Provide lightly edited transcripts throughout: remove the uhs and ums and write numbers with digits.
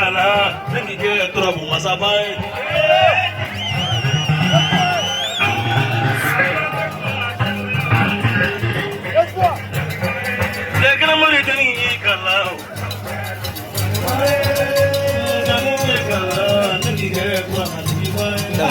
kala, niki ke turabu masabai. Lekana mari tani kala. Kala, niki ke turabu masabai.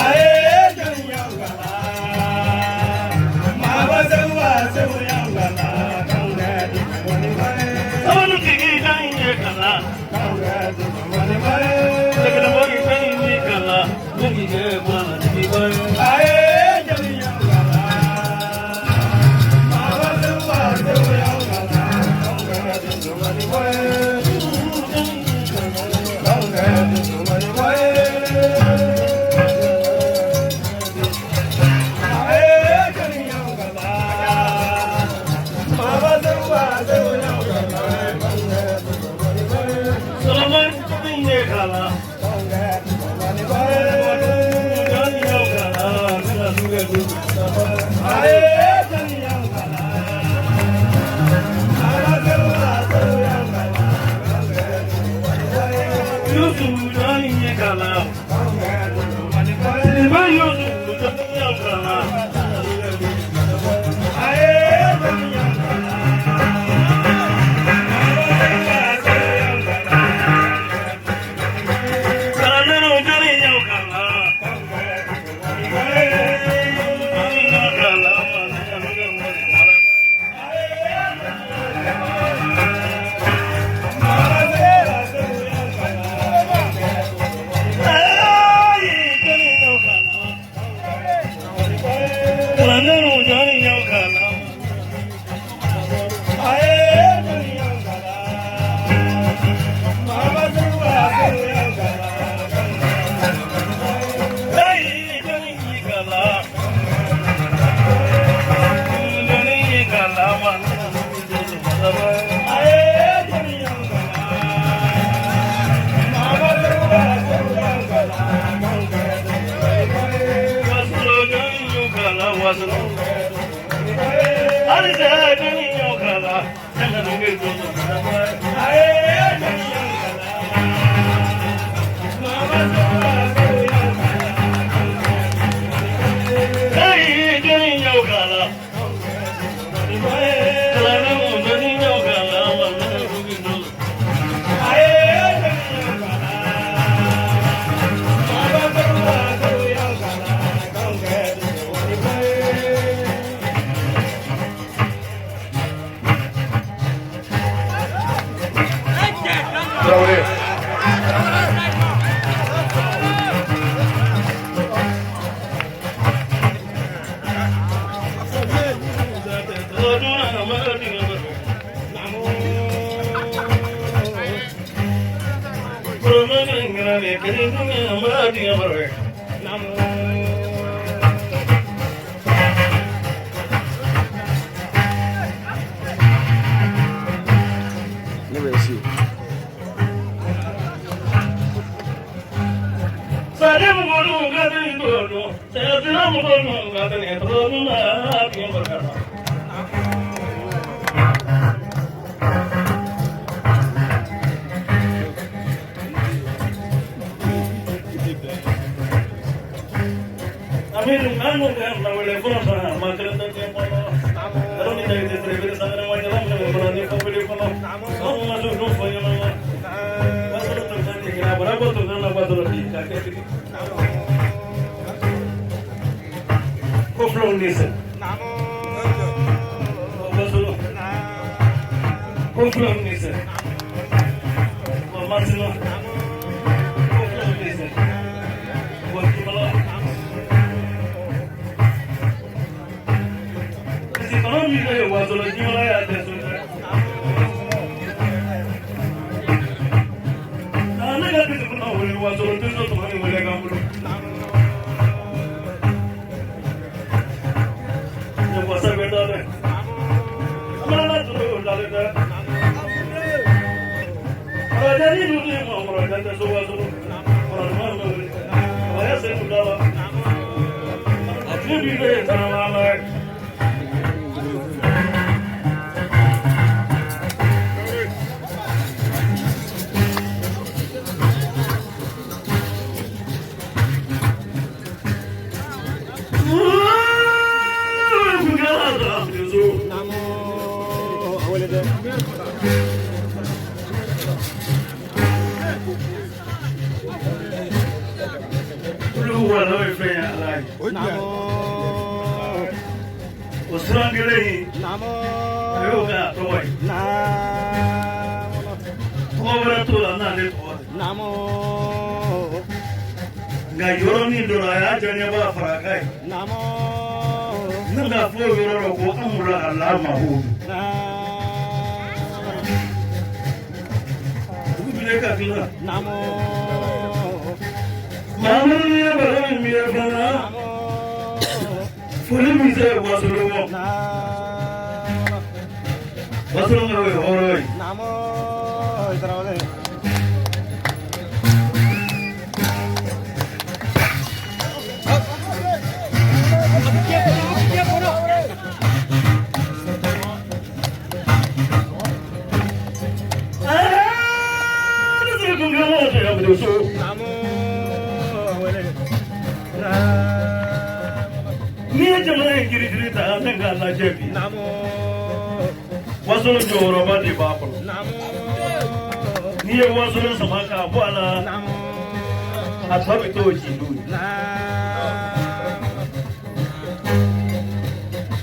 Traoré. wala we fe ala Namo. Osrangere Namo. ayoga toy Namo. Obra tola na le toy Namo. Nga yoroni ndora ya janya ba farakai Namo. Nanga fo yororo ko amura ala mahu Ubile ka kila Namo. Mama ya ba mi ya fana Fuli mi se wasolo Wasolo ngawe horoi Namo. Traoré. Hamidou Sow ni jamana giri ta nanga la jebi wasolo joro ba di ba ko ni wasolo sama ka bwala athabi to jidu